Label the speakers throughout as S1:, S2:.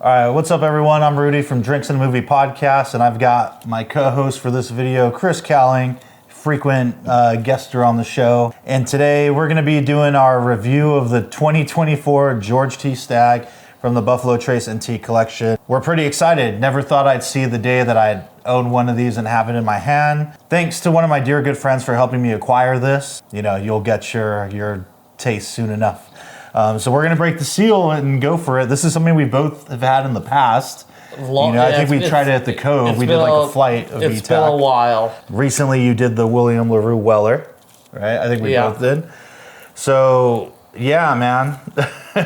S1: All right, what's up, everyone? I'm Rudy from Drinks and a Movie Podcast, and I've got my co-host for this video, Chris Cowling, frequent guester on the show. And today we're going to be doing our review of the 2024 George T. Stagg from the Buffalo Trace Antique Collection. We're pretty excited. Never thought I'd see the day that I'd own one of these and have it in my hand. Thanks to one of my dear good friends for helping me acquire this. You know, you'll get your taste soon enough. So we're gonna break the seal and go for it. This is something we both have had in the past. I think we tried it at the Cove. We did like a flight of
S2: It's been a while.
S1: Recently, you did the William LaRue Weller, right? I think we both did. So yeah, man,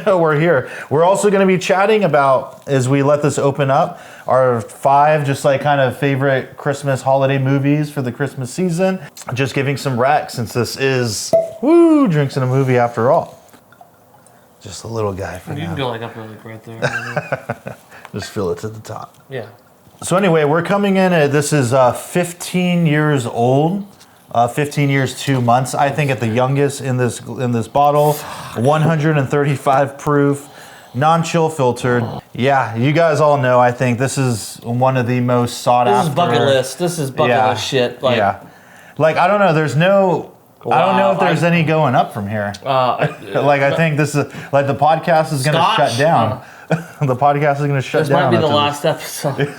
S1: we're here. We're also gonna be chatting about, as we let this open up, our 5 just like kind of favorite Christmas holiday movies for the Christmas season. Just giving some rec, since this is Drinks and a Movie after all. Just a little guy for now.
S2: You can go like up really right there.
S1: Just fill it to the top.
S2: Yeah.
S1: So anyway, we're coming in at, this is 15 years old. 15 years, 2 months, I think, at the youngest in this bottle. 135 proof, non-chill filtered. Yeah, you guys all know, I think this is one of the most sought after.
S2: This is bucket list shit. Like,
S1: like, I don't know, there's no... Wow, I don't know if there's any going up from here. I think this is like the podcast is going to shut down. The podcast is going to shut down.
S2: This might be the last episode.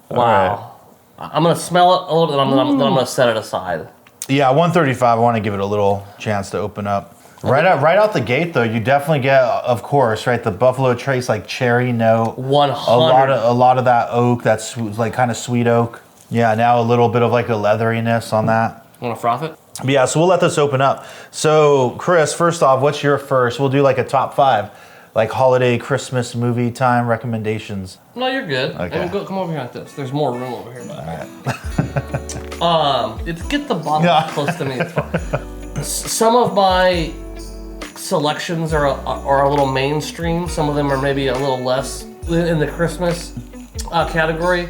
S2: Wow. Right. I'm going to smell it a little bit, then I'm going to set it aside. Yeah,
S1: 135. I want to give it a little chance to open up. Right out the gate, though, you definitely get, of course, right, the Buffalo Trace like cherry note.
S2: 100.
S1: A lot of that oak. That's like kind of sweet oak. Yeah, now a little bit of like a leatheriness on that.
S2: Want to froth it?
S1: Yeah, so we'll let this open up. So, Chris, first off, what's your first? We'll do like a top 5, like holiday, Christmas movie time recommendations.
S2: No, you're good.
S1: Okay.
S2: Come over here like this. There's more room over here.
S1: All
S2: right. Get the bottle close to me. It's fine. Some of my selections are a little mainstream. Some of them are maybe a little less in the Christmas category.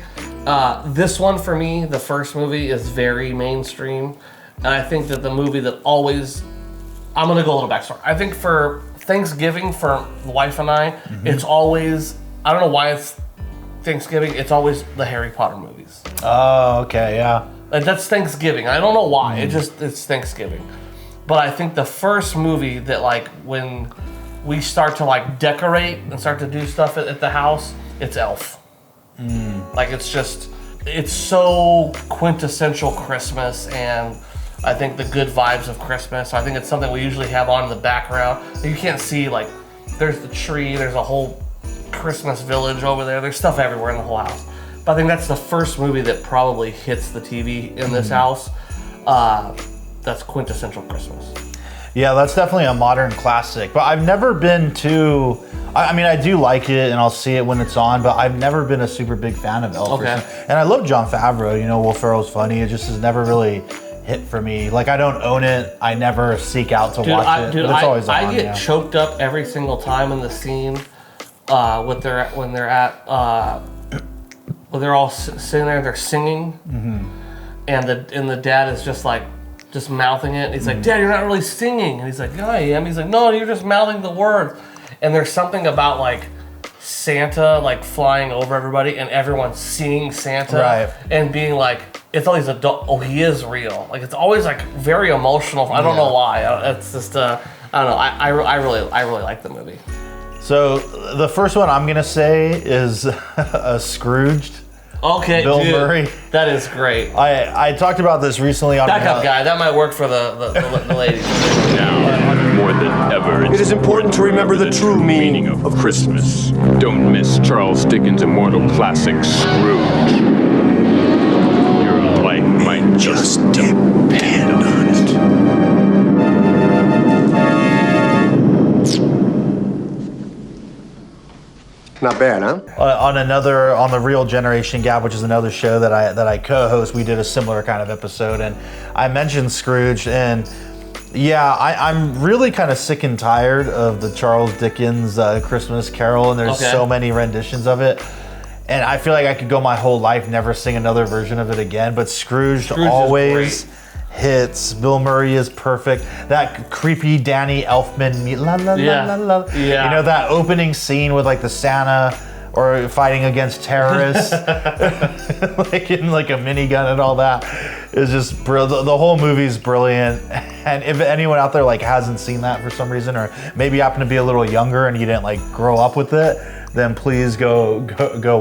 S2: This one for me, the first movie, is very mainstream. And I think that the movie that always... I'm going to go a little backstory. I think for Thanksgiving, for the wife and I, it's always... I don't know why it's Thanksgiving. It's always the Harry Potter movies.
S1: Oh, okay, yeah.
S2: Like, that's Thanksgiving. I don't know why. It's Thanksgiving. But I think the first movie that, like, when we start to, like, decorate and start to do stuff at the house, it's Elf. Like, it's so quintessential Christmas, and I think the good vibes of Christmas. I think it's something we usually have on in the background. You can't see, like, there's the tree, there's a whole Christmas village over there, there's stuff everywhere in the whole house. But I think that's the first movie that probably hits the TV in this house. That's quintessential Christmas.
S1: Yeah, that's definitely a modern classic, but I've never been too... I mean, I do like it, and I'll see it when it's on, but I've never been a super big fan of Elf.
S2: Okay.
S1: And I love Jon Favreau, you know, Will Ferrell's funny. It just has never really hit for me. Like, I don't own it. I never seek out to watch it. But it's always on.
S2: I get choked up every single time in the scene when they're all sitting there, they're singing, and the dad is just mouthing it. And he's like, "Dad, you're not really singing." And he's like, "Yeah, I am." He's like, "No, you're just mouthing the words." And there's something about like Santa like flying over everybody and everyone seeing Santa and being like, it's all these adult. Oh, he is real. Like, it's always like very emotional. I don't know why. It's just I don't know. I really like the movie.
S1: So the first one I'm gonna say is Scrooged.
S2: Okay,
S1: Bill
S2: dude,
S1: Murray.
S2: That is great.
S1: I talked about this recently on...
S2: Back up, guy. That might work for the ladies.
S3: Now, more than ever,
S4: it is important to remember the true meaning of Christmas.
S3: Don't miss Charles Dickens' immortal classic, Scrooge. Your life might just depend on it.
S4: Not bad, huh?
S1: On the Real Generation Gap, which is another show that I co-host, we did a similar kind of episode, and I mentioned Scrooge, and yeah, I'm really kind of sick and tired of the Charles Dickens Christmas Carol, and there's so many renditions of it. And I feel like I could go my whole life never sing another version of it again, but Scrooge always hits. Bill Murray is perfect. That creepy Danny Elfman, la la la la la.
S2: Yeah.
S1: You know, that opening scene with like the Santa or fighting against terrorists, like in like a minigun and all that, is just brilliant. The whole movie's brilliant. And if anyone out there like hasn't seen that for some reason, or maybe happen to be a little younger and you didn't like grow up with it, then please go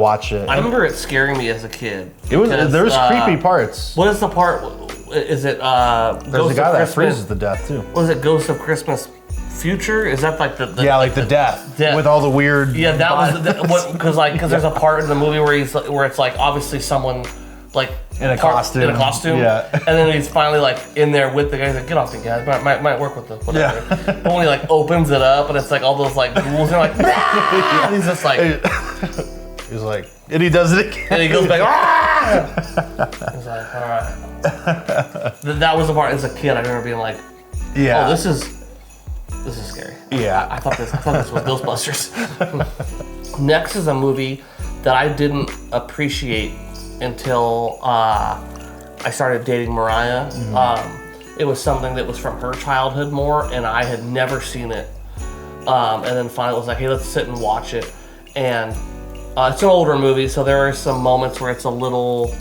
S1: watch it.
S2: I remember it scaring me as a kid.
S1: There was creepy parts.
S2: What is the part? Is it?
S1: There's a guy that freezes to death too.
S2: Was it Ghost of Christmas Future? Is that like the
S1: like the death with all the weird.
S2: Yeah, that was because there's a part in the movie where it's like obviously someone like
S1: in a costume.
S2: Yeah. And then he's finally like in there with the guy. He's like, get off the gas. Might work with the whatever.
S1: Yeah.
S2: But when he like opens it up and it's like all those like ghouls and like, and he's just like,
S1: he's like, and he does it again.
S2: And he goes back. He's like, all right. That was the part as a kid. I remember being like,
S1: yeah,
S2: oh, this is scary.
S1: Yeah.
S2: I thought this was Ghostbusters. Next is a movie that I didn't appreciate until I started dating Mariah. Mm-hmm. It was something that was from her childhood more, and I had never seen it. And then finally it was like, hey, let's sit and watch it. And it's an older movie, so there are some moments where it's a little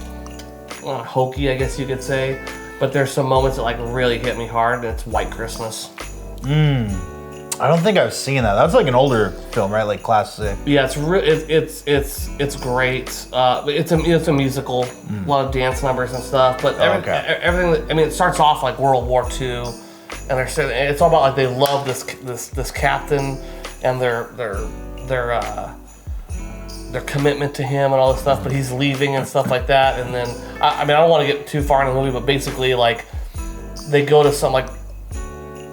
S2: hokey, I guess you could say. But there's some moments that like really hit me hard, and it's White Christmas.
S1: I don't think I've seen that. That's like an older film, right? Like classic.
S2: Yeah, it's great. It's a musical, a lot of dance numbers and stuff. But everything. I mean, it starts off like World War II, and it's all about like they love this captain and their commitment to him and all this stuff. But he's leaving and stuff like that. And then I don't want to get too far in the movie, but basically like they go to some like.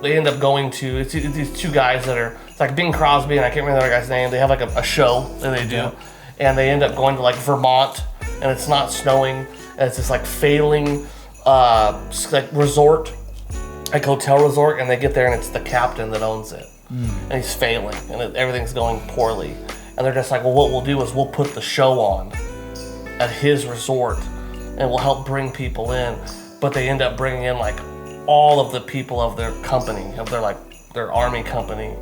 S2: They end up going to it's these two guys that are it's like Bing Crosby and I can't remember the other guy's name. They have like a show that they do, and they end up going to like Vermont, and it's not snowing, and it's this like failing like resort, like hotel resort, and they get there and it's the captain that owns it, and he's failing, and everything's going poorly, and they're just like, well, what we'll do is we'll put the show on at his resort, and we'll help bring people in, but they end up bringing in like all of the people of their company, of their army company,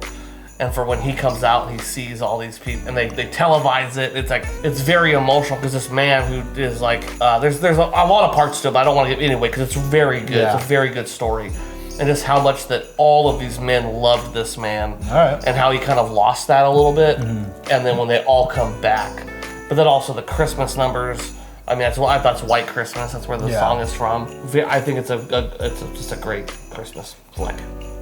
S2: and for when he comes out, he sees all these people, and they televise it. It's very emotional because this man who is like, there's a lot of parts to it, but I don't want to get anyway because it's very good. Yeah. It's a very good story, and just how much that all of these men loved this man, and how he kind of lost that a little bit, and then when they all come back, but then also the Christmas numbers. I mean, that's White Christmas. That's where the song is from. I think it's just a great Christmas flick.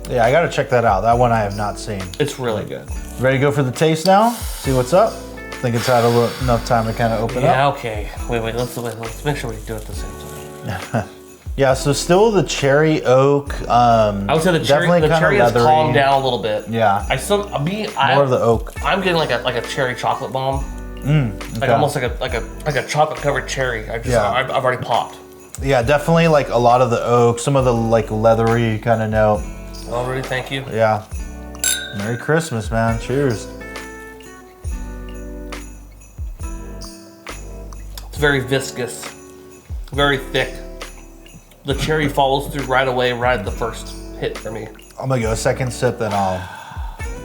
S1: Yeah, I gotta check that out. That one I have not seen.
S2: It's really good.
S1: Ready to go for the taste now? See what's up? I think it's had enough time to kind of open up.
S2: Yeah, okay. Wait. Let's make sure we do it at the same time.
S1: Yeah, so still the cherry oak.
S2: I would say the cherry has calmed down a little bit.
S1: Yeah.
S2: More
S1: of the oak.
S2: I'm getting like a cherry chocolate bomb.
S1: Okay.
S2: Like almost like a chocolate covered cherry. I've already popped.
S1: Yeah, definitely like a lot of the oak, some of the like leathery kind of note.
S2: Already, thank you.
S1: Yeah. Merry Christmas, man. Cheers.
S2: It's very viscous, very thick. The cherry follows through right away, right at the first hit for me.
S1: I'm gonna go a second sip, then I'll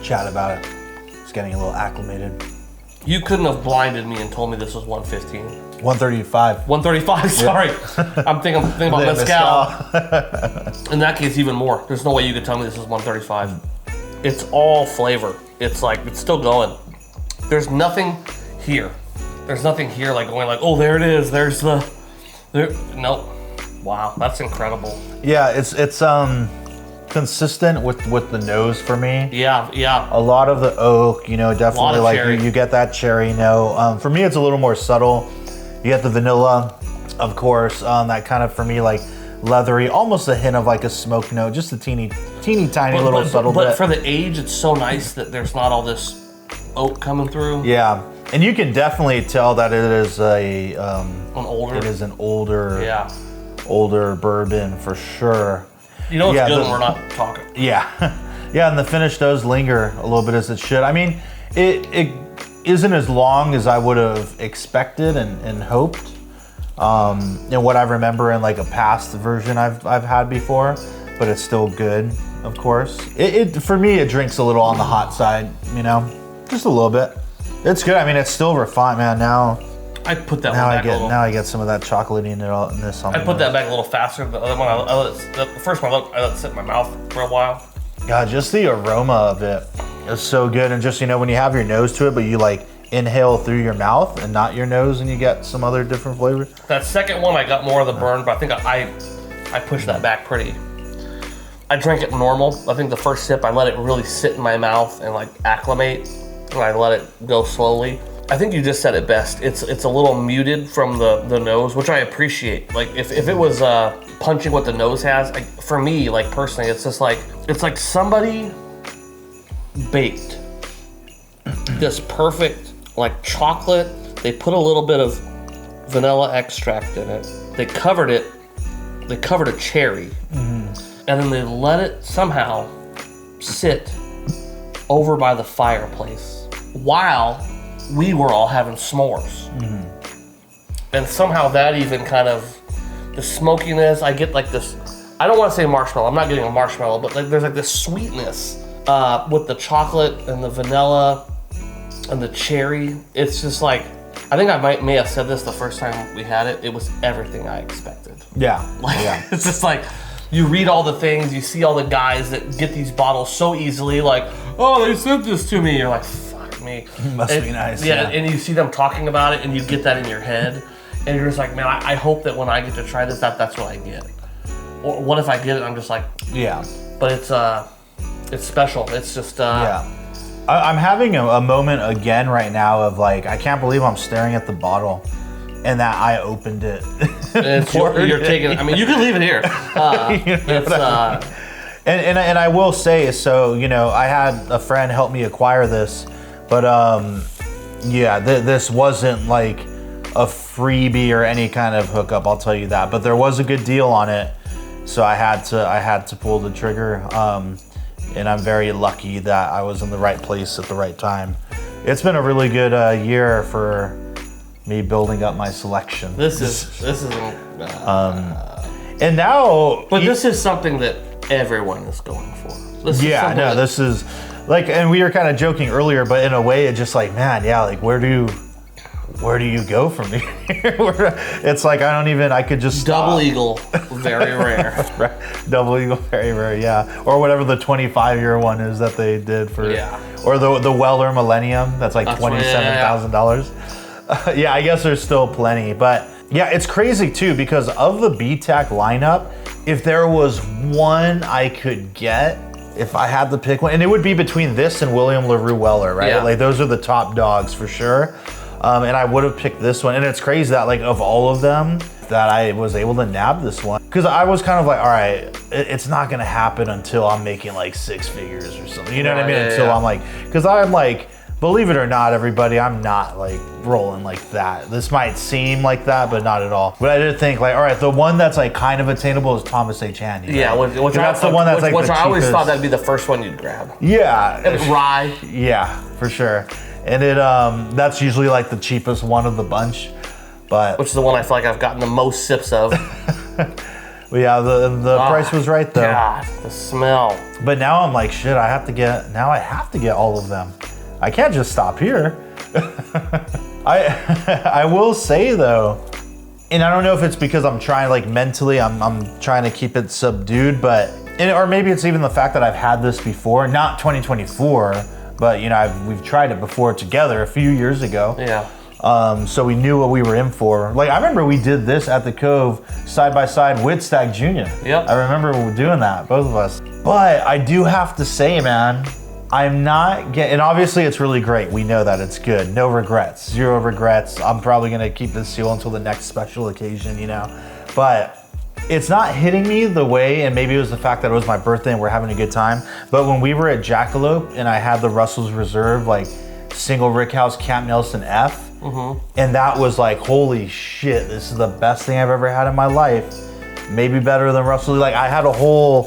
S1: chat about it. It's getting a little acclimated.
S2: You couldn't have blinded me and told me this was 115.
S1: 135.
S2: 135, sorry. Yeah. I'm thinking about mezcal. In that case, even more. There's no way you could tell me this is 135. It's all flavor. It's like, it's still going. There's nothing here. There's nothing here like going like, oh, there it is. Nope. Wow, that's incredible.
S1: Yeah, it's consistent with the nose for me.
S2: Yeah.
S1: A lot of the oak, definitely like you get that cherry note. For me, it's a little more subtle. You get the vanilla, of course. That kind of for me like leathery, almost a hint of like a smoke note, just a teeny tiny little subtle bit.
S2: But for the age, it's so nice that there's not all this oak coming through.
S1: Yeah, and you can definitely tell that it is
S2: an
S1: older bourbon for sure.
S2: You know it's good when we're not talking.
S1: Yeah. Yeah, and the finish does linger a little bit as it should. I mean, it isn't as long as I would have expected and hoped. and what I remember in like a past version I've had before, but it's still good, of course. It for me, it drinks a little on the hot side, you know, just a little bit. It's good. I mean, it's still refined, man. Now
S2: I put that one back a little.
S1: Now I get some of that chocolate in this.
S2: I put that back a little faster. The other one, the first one I let it sit in my mouth for a while.
S1: God, just the aroma of it is so good. And just, you know, when you have your nose to it, but you like inhale through your mouth and not your nose, and you get some other different flavor.
S2: That second one, I got more of the burn, but I think I pushed that back pretty. I drank it normal. I think the first sip, I let it really sit in my mouth and like acclimate, and I let it go slowly. I think you just said it best. It's a little muted from the nose, which I appreciate. Like if it was punching what the nose has, for me, like personally, it's just like, it's like somebody baked this perfect like chocolate. They put a little bit of vanilla extract in it. They covered a cherry, and then they let it somehow sit over by the fireplace while we were all having s'mores. And somehow that even kind of, the smokiness, I get like this, I don't want to say marshmallow, I'm not getting a marshmallow, but like there's like this sweetness with the chocolate and the vanilla and the cherry. It's just like, I think I may have said this the first time we had it, it was everything I expected.
S1: Yeah.
S2: Like, it's just like, you read all the things, you see all the guys that get these bottles so easily, like, oh, they sent this to me. You're like, fuck me.
S1: Must be nice.
S2: Yeah, and you see them talking about it, and you get that in your head, and you're just like, man, I hope that when I get to try this, that's what I get. Or what if I get it, I'm just like,
S1: yeah.
S2: But it's special. It's just,
S1: yeah. I'm having a moment again right now of like, I can't believe I'm staring at the bottle and that I opened it.
S2: You're taking it. I mean, you can leave it here.
S1: And I will say, so, you know, I had a friend help me acquire this, but yeah, this wasn't like a freebie or any kind of hookup, I'll tell you that. But there was a good deal on it, so I had to pull the trigger. And I'm very lucky that I was in the right place at the right time. It's been a really good year for me building up my selection.
S2: This is
S1: and now,
S2: but this is something that everyone is going for.
S1: This is like, and we were kind of joking earlier, but in a way, it's just like, man, yeah, like where do you go from here? It's like I could just
S2: Double
S1: stop.
S2: Eagle, very rare.
S1: Double Eagle, very rare, yeah. Or whatever the 25-year one is that they did for, or the Weller Millennium, that's like $27,000. Yeah, I guess there's still plenty, but yeah, it's crazy too, because of the BTAC lineup, if there was one I could get, if I had to pick one, and it would be between this and William LaRue Weller, right?
S2: Yeah.
S1: Like those are the top dogs for sure. And I would have picked this one. And it's crazy that like of all of them that I was able to nab this one. Because I was kind of like, all right, it's not going to happen until I'm making like 6 figures or something. You know what I mean? Until I'm like, because I'm like, believe it or not, everybody, I'm not like rolling like that. This might seem like that, but not at all. But I did think like, all right, the one that's like kind of attainable is Thomas H. Handy. Right?
S2: Yeah, which
S1: that's the one that's like
S2: which
S1: the
S2: I always
S1: cheapest.
S2: thought that'd be the first one you'd grab.
S1: Yeah.
S2: Rye.
S1: Yeah, for sure. And it that's usually like the cheapest one of the bunch. But
S2: which is the one I feel like I've gotten the most sips of.
S1: Well, yeah, the price was right though.
S2: God, the smell.
S1: But now I'm like, shit, I have to get all of them. I can't just stop here. I will say though, and I don't know if it's because I'm trying, like mentally, I'm trying to keep it subdued, but or maybe it's even the fact that I've had this before, not 2024, but you know, we've tried it before together a few years ago.
S2: Yeah.
S1: So we knew what we were in for. Like I remember we did this at the Cove side by side with Stagg Jr.
S2: Yep.
S1: I remember doing that, both of us. But I do have to say, man, I'm not getting, and obviously it's really great. We know that it's good. No regrets, 0 regrets. I'm probably gonna keep this seal until the next special occasion, you know. But it's not hitting me the way, and maybe it was the fact that it was my birthday and we're having a good time. But when we were at Jackalope and I had the Russell's Reserve, like single Rickhouse Camp Nelson F, and that was like, holy shit, this is the best thing I've ever had in my life. Maybe better than Russell. Like I had a whole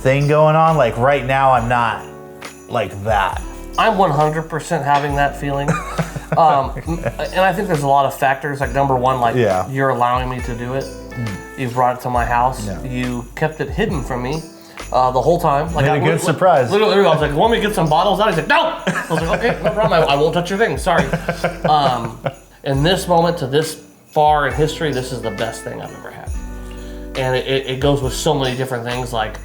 S1: thing going on. Like right now I'm not like that.
S2: I'm 100% having that feeling. And I think there's a lot of factors. Like number one, like you're allowing me to do it. You've brought it to my house. Yeah. You kept it hidden from me the whole time. Like
S1: a good surprise.
S2: Literally, I was like, "Want me to get some bottles out?" He's like, "No." I was like, "Okay, no problem. I won't touch your thing. Sorry." In this moment to this far in history, this is the best thing I've ever had, and it goes with so many different things. Like,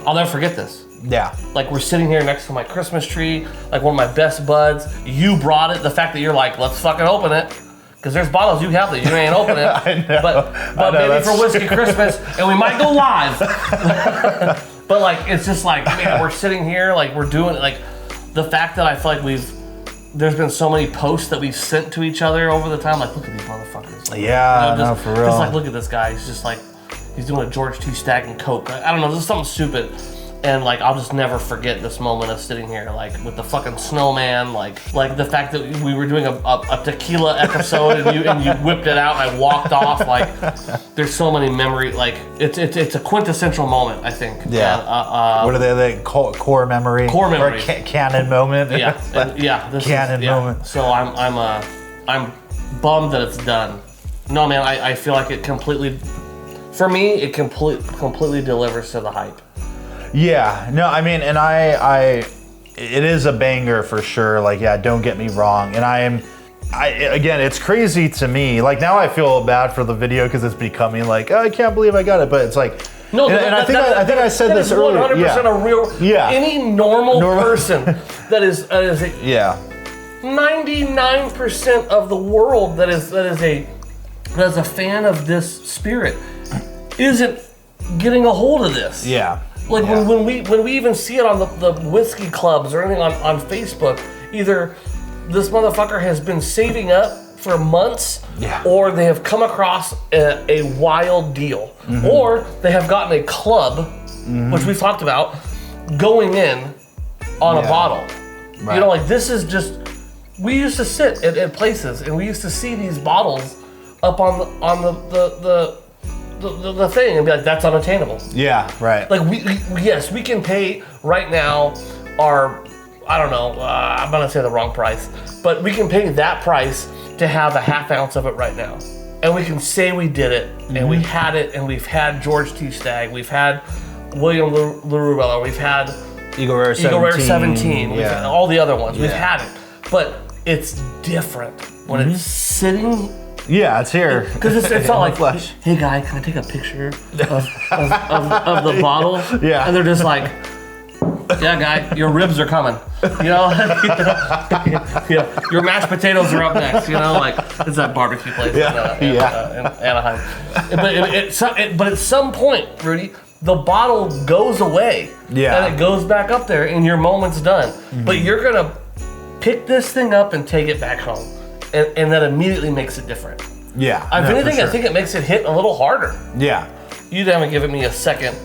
S2: I'll never forget this.
S1: Yeah.
S2: Like, we're sitting here next to my Christmas tree, like one of my best buds. You brought it. The fact that you're like, let's fucking open it. Because there's bottles you have that you ain't open it.
S1: I know.
S2: But maybe for Whiskey Christmas, and we might go live. But like, it's just like, man, we're sitting here, like we're doing it. Like, the fact that I feel like there's been so many posts that we've sent to each other over the time. Like, look at these motherfuckers. Like,
S1: yeah, no, for real.
S2: Just like, look at this guy. He's just like, he's doing a George T. Stagg and Coke. I don't know, this is something stupid. And like, I'll just never forget this moment of sitting here, like with the fucking snowman, like the fact that we were doing a tequila episode and you whipped it out and I walked off. Like, there's so many memories. Like, it's a quintessential moment, I think.
S1: Yeah. And, what are they? Core memory.
S2: Core memory.
S1: Or canon moment.
S2: Yeah.
S1: This canon moment.
S2: So I'm bummed that it's done. No, man, I feel like it completely, for me, it completely delivers to the hype.
S1: Yeah, no, I mean, and it is a banger for sure. Like, yeah, don't get me wrong. And again, it's crazy to me. Like, now I feel bad for the video because it's becoming like, oh, I can't believe I got it. But it's like, no, and I think I said this earlier.
S2: 100% a real. Yeah. Any normal person that is 99% of the world that is a fan of this spirit isn't getting a hold of this.
S1: Yeah.
S2: Like, when we even see it on the whiskey clubs or anything on Facebook, either this motherfucker has been saving up for months, or they have come across a wild deal, or they have gotten a club, which we've talked about, going in on a bottle. Right. You know, like, this is just, we used to sit at places and we used to see these bottles up on the thing and be like, that's unattainable.
S1: Yeah, right.
S2: Like, we can pay right now our, I don't know, I'm gonna say the wrong price, but we can pay that price to have a half ounce of it right now. And we can say we did it, and we had it, and we've had George T. Stagg, we've had William LaRue, we've had
S1: Eagle Rare 17,
S2: we've had all the other ones, we've had it. But it's different when it's sitting.
S1: Yeah, it's here.
S2: Because it's not like, flesh. Hey guy, can I take a picture of the bottle? Yeah. And they're just like, yeah, guy, your ribs are coming. You know? Your mashed potatoes are up next. You know, like, it's that barbecue place in Anaheim. But at some point, Rudy, the bottle goes away. Yeah. And it goes back up there and your moment's done. But you're going to pick this thing up and take it back home. And that immediately makes it different.
S1: Yeah.
S2: If anything, sure. I think it makes it hit a little harder.
S1: Yeah.
S2: You haven't given me a second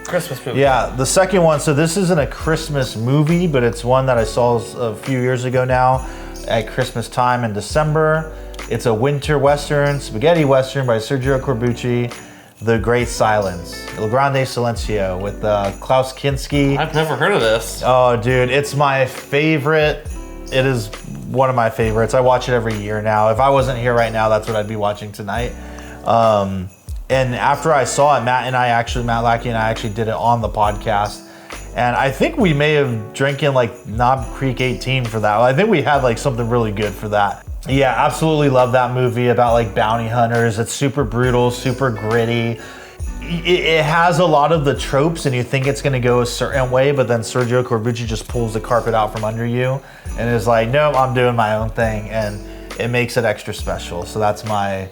S2: Christmas movie.
S1: Yeah, the second one. So this isn't a Christmas movie, but it's one that I saw a few years ago now at Christmas time in December. It's a winter western, spaghetti western by Sergio Corbucci, The Great Silence, Il Grande Silencio with Klaus Kinski.
S2: I've never heard of this.
S1: Oh, dude, it's my favorite. It is one of my favorites. I watch it every year now. If I wasn't here right now, that's what I'd be watching tonight. And after I saw it, Matt Lackey and I actually did it on the podcast. And I think we may have drinking like Knob Creek 18 for that. I think we had like something really good for that. Yeah, absolutely love that movie about like bounty hunters. It's super brutal, super gritty. It has a lot of the tropes and you think it's gonna go a certain way, but then Sergio Corbucci just pulls the carpet out from under you and is like, no, I'm doing my own thing. And it makes it extra special. So that's my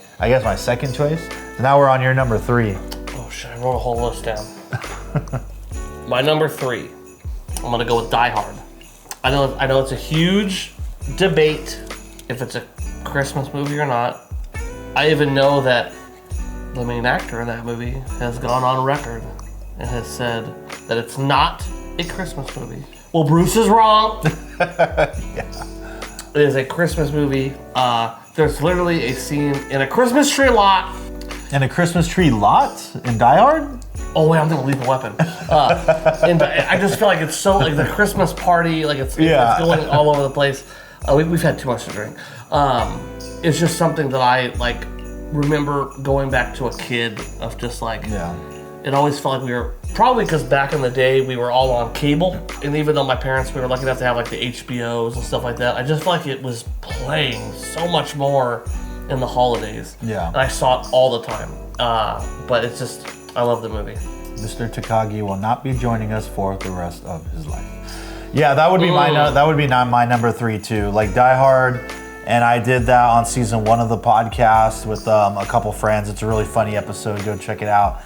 S1: second choice. So now we're on your number 3.
S2: Oh shit, I wrote a whole list down. My number 3, I'm gonna go with Die Hard. I know it's a huge debate if it's a Christmas movie or not. I even know that the main actor in that movie has gone on record and has said that it's not a Christmas movie. Well, Bruce is wrong.
S1: Yeah.
S2: It is a Christmas movie. There's literally a scene in a Christmas tree lot.
S1: In a Christmas tree lot? In Die Hard?
S2: Oh wait, I'm thinking Lethal Weapon. And I just feel like it's so like the Christmas party, like it's going all over the place. We've had too much to drink. It's just something that I like remember going back to a kid of just like.
S1: Yeah.
S2: It always felt like we were, probably because back in the day we were all on cable, and even though my parents, we were lucky enough to have like the HBOs and stuff like that, I just felt like it was playing so much more in the holidays.
S1: Yeah.
S2: And I saw it all the time. But it's just, I love the movie.
S1: Mr. Takagi will not be joining us for the rest of his life. Yeah, that would be my number 3 too. Like Die Hard, and I did that on season 1 of the podcast with a couple friends. It's a really funny episode. Go check it out.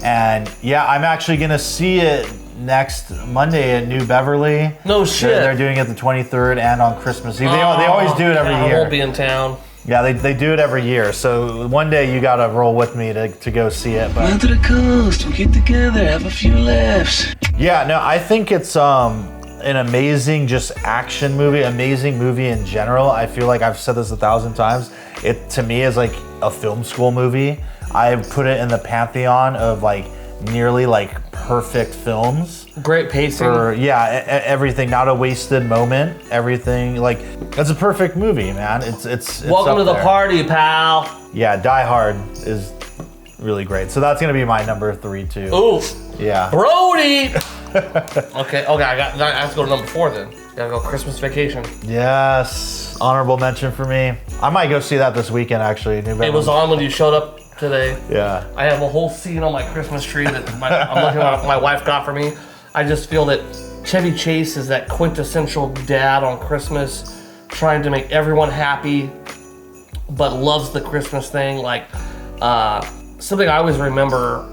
S1: And yeah, I'm actually gonna see it next Monday at New Beverly.
S2: No shit.
S1: They're doing it the 23rd and on Christmas Eve. They always do it every year.
S2: I won't be in town.
S1: Yeah, they do it every year. So one day you gotta roll with me to go see it. But
S5: Down to the coast, we'll get together, have a few laughs.
S1: yeah, no, I think it's an amazing just action movie, amazing movie in general. I feel like I've said this 1,000 times. It to me is like a film school movie. I put it in the pantheon of like nearly like perfect films.
S2: Great pacing.
S1: Everything, not a wasted moment. Everything, like, it's a perfect movie, man. It's
S2: Welcome
S1: up
S2: to the
S1: there.
S2: party, pal.
S1: Yeah, Die Hard is really great. So that's gonna be my number 3 too.
S2: Ooh,
S1: Yeah.
S2: Brody. Okay, I have to go to number 4 then. Gotta go Christmas Vacation.
S1: Yes. Honorable mention for me. I might go see that this weekend actually.
S2: It was on when you showed up today.
S1: Yeah.
S2: I have a whole scene on my Christmas tree that I'm looking at what my wife got for me. I just feel that Chevy Chase is that quintessential dad on Christmas, trying to make everyone happy, but loves the Christmas thing. Like, something I always remember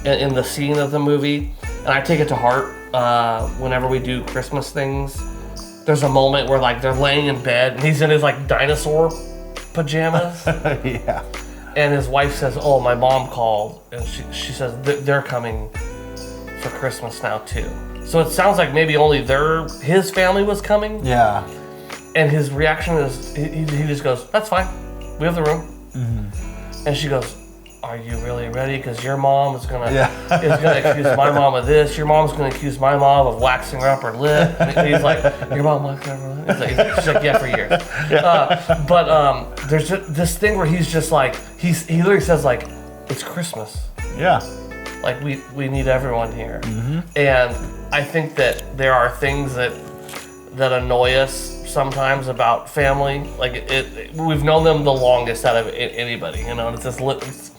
S2: in the scene of the movie, and I take it to heart whenever we do Christmas things. There's a moment where like they're laying in bed and he's in his like dinosaur pajamas.
S1: Yeah.
S2: And his wife says, "Oh, my mom called," and she says they're coming for Christmas now too. So it sounds like maybe only his family was coming.
S1: Yeah.
S2: And his reaction is he just goes, "That's fine, we have the room." Mm-hmm. And she goes, "Are you really ready? Because your mom is gonna accuse my mom of this. Your mom's gonna accuse my mom of waxing her upper lip." And he's like, "Your mom waxed her upper lip?" She's like, "Yeah, for years." Yeah. But there's just this thing where he's just like he literally says like, "It's Christmas.
S1: Yeah.
S2: Like we need everyone here."
S1: Mm-hmm.
S2: And I think that there are things that annoy us sometimes about family. Like we've known them the longest out of anybody, you know. And it's just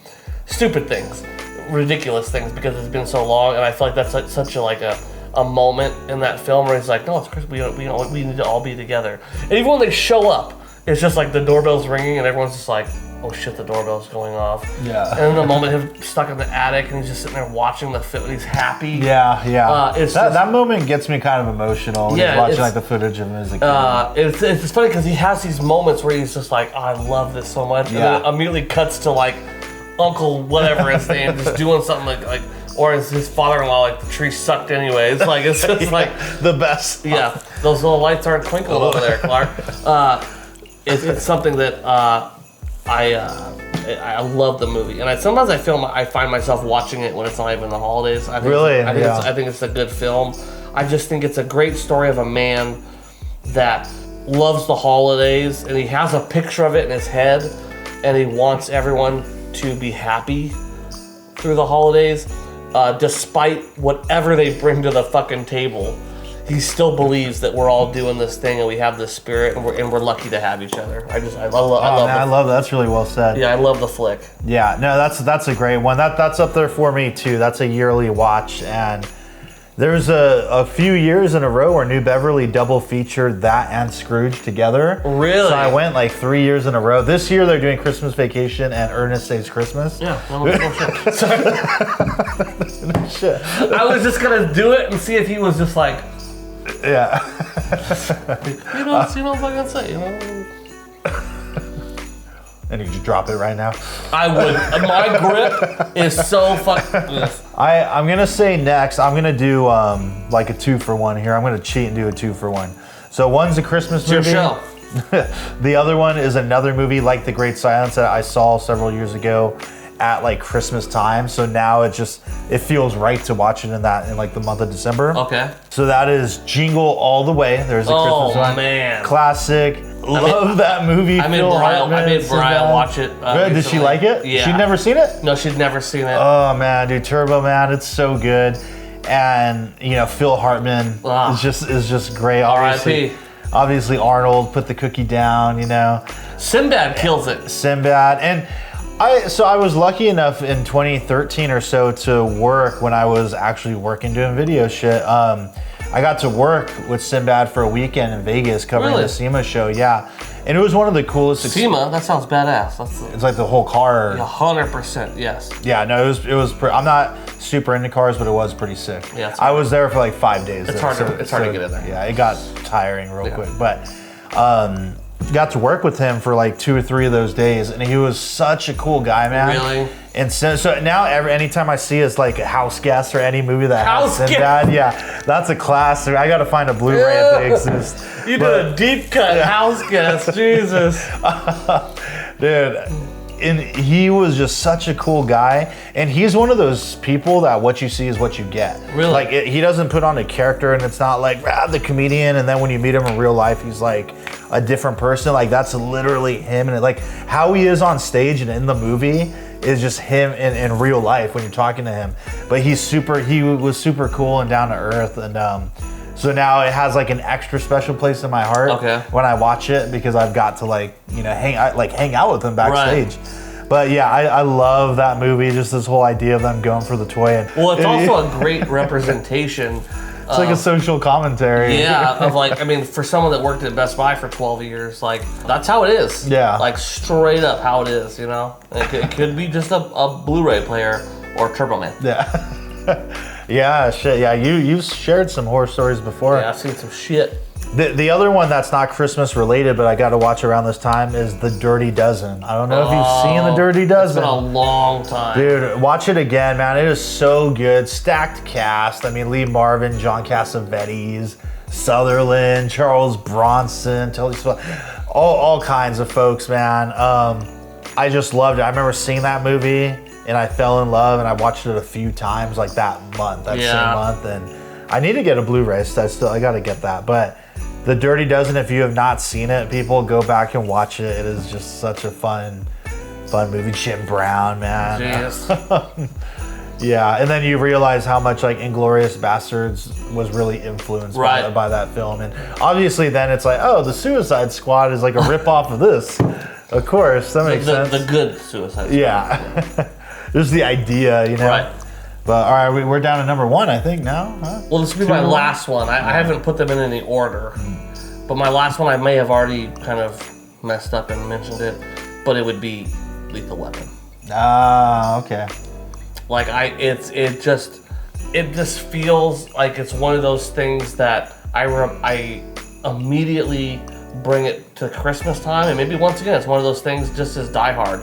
S2: stupid things, ridiculous things, because it's been so long. And I feel like that's such a moment in that film where he's like, "No, it's Christmas. We need to all be together." And even when they show up, it's just like the doorbell's ringing and everyone's just like, "Oh shit, the doorbell's going off."
S1: Yeah.
S2: And then the moment him stuck in the attic and he's just sitting there watching the film, he's happy.
S1: Yeah.
S2: That
S1: moment gets me kind of emotional when he's watching like the footage of him as a kid.
S2: It's funny because he has these moments where he's just like, "I love this so much," and then it immediately cuts to like Uncle whatever his name just doing something like or is his father-in-law like the tree sucked anyways. Like it's just like
S1: the best.
S2: Yeah, those little lights aren't twinkling over there, Clark. It's something that I love the movie, and sometimes I find myself watching it when it's not even the holidays. I think it's a good film. I just think it's a great story of a man that loves the holidays, and he has a picture of it in his head, and he wants everyone to be happy through the holidays, despite whatever they bring to the fucking table. He still believes that we're all doing this thing and we have this spirit and we're lucky to have each other. I love
S1: that. That's really well said.
S2: Yeah, I love the flick.
S1: Yeah, no, that's a great one. That's up there for me too. That's a yearly watch, and there's a few years in a row where New Beverly double featured that and Scrooge together.
S2: Really?
S1: So I went like 3 years in a row. This year they're doing Christmas Vacation and Ernest Saves Christmas.
S2: Yeah. Shit.
S1: No shit.
S2: I was just gonna do it and see if he was just like,
S1: yeah.
S2: you know what I can say, you know.
S1: And you just drop it right now.
S2: I would. My grip is so fucking.
S1: I'm gonna say next. I'm gonna do like a 2-for-1 here. I'm gonna cheat and do a 2-for-1. So one's a Christmas movie.
S2: It's your show.
S1: The other one is another movie like The Great Silence that I saw several years ago, at like Christmas time. So now it feels right to watch it in like the month of December.
S2: Okay.
S1: So that is Jingle All the Way. There's a Christmas one.
S2: Oh man,
S1: classic. Love that movie.
S2: I made Brian watch it.
S1: Good. Did she like it?
S2: Yeah.
S1: She'd never seen it?
S2: No, she'd never seen it.
S1: Oh man, dude, Turbo Man, it's so good. And Phil Hartman is just great. Obviously Arnold put the cookie down.
S2: Sinbad kills it.
S1: Sinbad. And I was lucky enough in 2013 or so to work when I was actually working doing video shit. I got to work with Sinbad for a weekend in Vegas covering the SEMA show. Yeah, and it was one of the coolest.
S2: SEMA, that sounds badass.
S1: It's like the whole car.
S2: 100%, yes.
S1: Yeah, no, it was. I'm not super into cars, but it was pretty sick.
S2: Yeah,
S1: I was there for like 5 days.
S2: It's hard to get in there.
S1: Yeah, it got tiring real quick, but got to work with him for like 2 or 3 of those days, and he was such a cool guy, man.
S2: Really?
S1: And so now anytime I see us like House Guest or any movie that has Sinbad, yeah, that's a classic. I got to find a Blu-ray if they exist.
S2: You did a deep cut House Guest, Jesus.
S1: Dude, and he was just such a cool guy, and he's one of those people that what you see is what you get.
S2: Really?
S1: Like he doesn't put on a character, and it's not like the comedian, and then when you meet him in real life, he's like a different person. Like that's literally him, and like how he is on stage and in the movie is just him in real life when you're talking to him. But he was super cool and down to earth, and so now it has like an extra special place in my heart when I watch it, because I've got to hang out with him backstage. Right. But yeah, I love that movie. Just this whole idea of them going for the toy. And
S2: well, it's also a great representation.
S1: It's like a social commentary.
S2: Yeah, for someone that worked at Best Buy for 12 years, like that's how it is.
S1: Yeah.
S2: Like straight up how it is, It could be just a Blu-ray player or Turbo Man.
S1: Yeah. Yeah, shit. Yeah, you've shared some horror stories before.
S2: Yeah, I've seen some shit.
S1: The other one that's not Christmas related, but I got to watch around this time is The Dirty Dozen. I don't know if you've seen The Dirty Dozen.
S2: It's been a long time.
S1: Dude, watch it again, man. It is so good. Stacked cast. I mean, Lee Marvin, John Cassavetes, Sutherland, Charles Bronson, all kinds of folks, man. I just loved it. I remember seeing that movie, and I fell in love, and I watched it a few times, like that same month, and I need to get a Blu-ray, so I got to get that. But The Dirty Dozen, if you have not seen it, people, go back and watch it. It is just such a fun movie. Jim Brown, man.
S2: Jeez.
S1: Yeah, and then you realize how much like Inglourious Bastards was really influenced by that film, and obviously then it's like, oh, the Suicide Squad is like a rip-off of this. Of course, that makes sense.
S2: The good Suicide Squad.
S1: Yeah. Just the idea,
S2: Right.
S1: But all right, we're down to number 1, I think now. Huh?
S2: Well, this will be my last one. I haven't put them in any order, but my last one I may have already kind of messed up and mentioned it, but it would be Lethal Weapon.
S1: Ah, okay.
S2: Like it just feels like it's one of those things that I immediately bring it to Christmas time, and maybe once again it's one of those things just as Die Hard,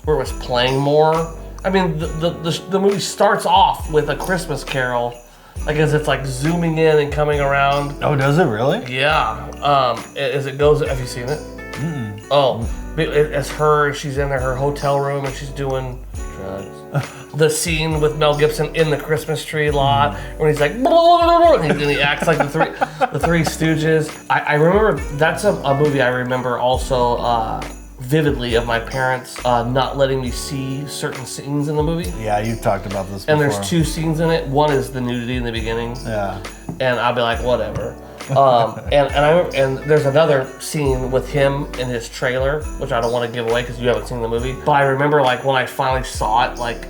S2: where it was playing more. I mean, the movie starts off with A Christmas Carol, like as it's like zooming in and coming around.
S1: Oh, does it really?
S2: Yeah. As it goes, have you seen it? Mm-mm. Oh, it's her. She's in her hotel room and she's doing drugs. The scene with Mel Gibson in the Christmas tree lot, when he's like, and he acts like the Three Stooges. I remember that's a movie I remember also vividly of my parents not letting me see certain scenes in the movie.
S1: Yeah, you've talked about this before.
S2: And there's 2 scenes in it. One is the nudity in the beginning.
S1: Yeah.
S2: And I'll be like, whatever. And there's another scene with him in his trailer, which I don't want to give away because you haven't seen the movie. But I remember like when I finally saw it, like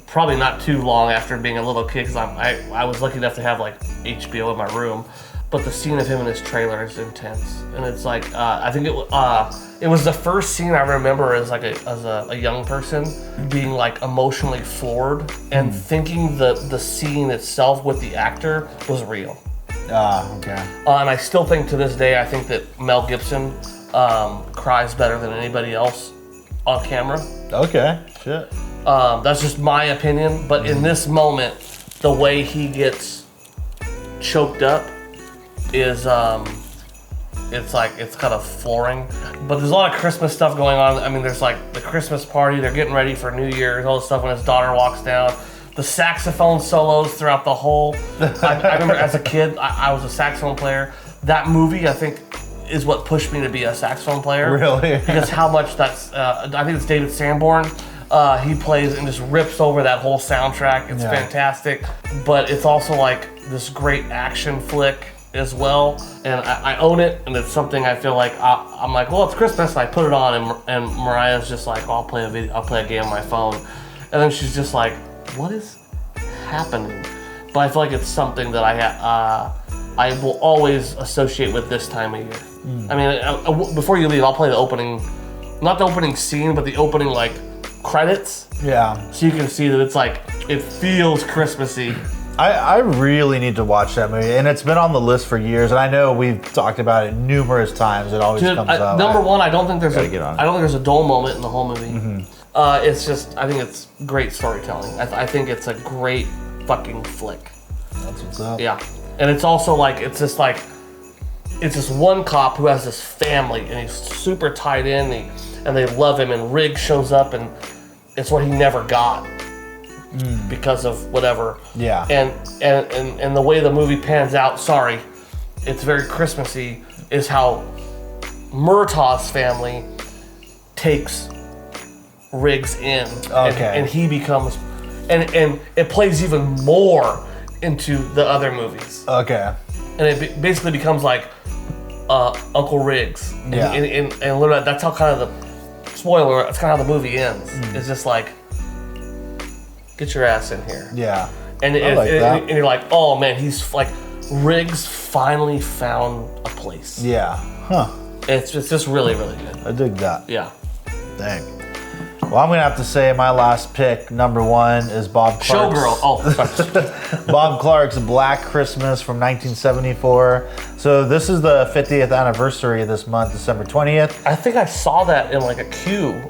S2: probably not too long after being a little kid, because I was lucky enough to have like HBO in my room. But the scene of him in his trailer is intense, and it's like I think it was the first scene I remember as a young person being like emotionally floored and thinking the scene itself with the actor was real.
S1: Okay.
S2: And I still think to this day, I think that Mel Gibson cries better than anybody else on camera.
S1: Okay, shit.
S2: That's just my opinion, but in this moment, the way he gets choked up is it's kind of flooring. But there's a lot of Christmas stuff going on. I mean, there's like the Christmas party. They're getting ready for New Year's. All this stuff when his daughter walks down. The saxophone solos throughout the whole. I remember as a kid, I was a saxophone player. That movie, I think, is what pushed me to be a saxophone player.
S1: Really?
S2: Because how much that's. I think it's David Sanborn. He plays and just rips over that whole soundtrack. It's fantastic. But it's also like this great action flick as well. And I own it, and it's something I feel like I'm like, well, it's Christmas, and I put it on, and Mariah's just like, I'll play a game on my phone. And then she's just like, what is happening? But I feel like it's something that I will always associate with this time of year. I mean, before you leave, I'll play the opening, not the opening scene, but the opening like credits.
S1: Yeah.
S2: So you can see that it's like, it feels Christmassy.
S1: I really need to watch that movie, and it's been on the list for years. And I know we've talked about it numerous times. It always comes up.
S2: Number one, I don't think there's a dull moment in the whole movie.
S1: Mm-hmm.
S2: It's just, I think it's great storytelling. I think it's a great fucking flick.
S1: That's what's up.
S2: Yeah, and it's also like it's this one cop who has this family, and he's super tied in, and they love him. And Riggs shows up, and it's what he never got. Because of whatever.
S1: Yeah.
S2: And the way the movie pans out, sorry, it's very Christmassy, is how Murtaugh's family takes Riggs in.
S1: Okay.
S2: And he becomes, and it plays even more into the other movies.
S1: Okay.
S2: And it basically becomes like Uncle Riggs.
S1: Yeah.
S2: And literally, that's how kind of the, spoiler, that's kind of how the movie ends. It's just like, get your ass in here.
S1: Yeah.
S2: And and you're like, oh man, he's like, Riggs finally found a place.
S1: Yeah. Huh.
S2: It's just really, really good.
S1: I dig that.
S2: Yeah.
S1: Dang. Well, I'm gonna have to say my last pick, number one, is Bob Clark's.
S2: Showgirl. Oh.
S1: Bob Clark's Black Christmas from 1974. So this is the 50th anniversary this month, December 20th.
S2: I think I saw that in like a queue.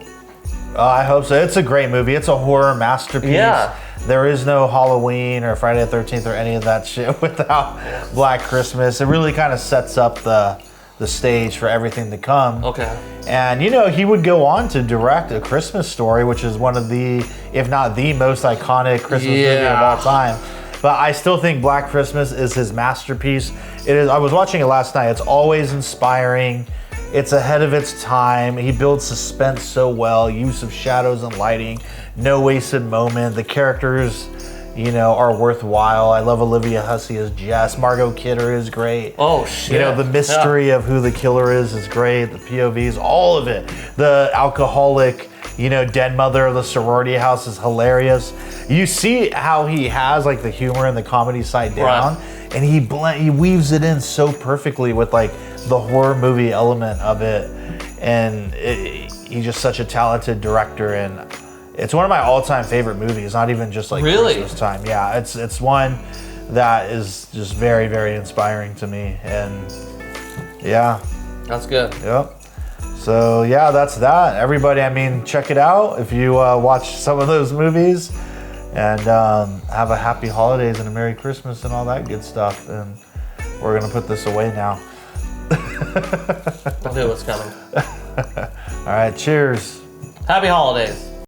S1: I hope so. It's a great movie. It's a horror masterpiece.
S2: Yeah.
S1: There is no Halloween or Friday the 13th or any of that shit without Black Christmas. It really kind of sets up the stage for everything to come.
S2: Okay.
S1: And, you know, he would go on to direct A Christmas Story, which is one of the, if not the most iconic Christmas movie of all time. But I still think Black Christmas is his masterpiece. It is. I was watching it last night. It's always inspiring. It's ahead of its time. He builds suspense so well. Use of shadows and lighting. No wasted moment. The characters, you know, are worthwhile. I love Olivia Hussey as Jess. Margot Kidder is great.
S2: Oh, shit.
S1: You know, the mystery of who the killer is great. The POVs, all of it. The alcoholic, you know, dead mother of the sorority house is hilarious. You see how he has like the humor and the comedy side down, and he weaves it in so perfectly with like the horror movie element of it. And he's just such a talented director, and it's one of my all-time favorite movies. Not even just like Christmas time. Yeah, it's one that is just very, very inspiring to me. And yeah,
S2: That's good.
S1: yep. So yeah, that's that. Everybody, I mean, check it out if you watch some of those movies, and have a happy holidays and a Merry Christmas and all that good stuff. And we're gonna put this away now.
S2: I knew it was coming.
S1: All right, cheers.
S2: Happy holidays.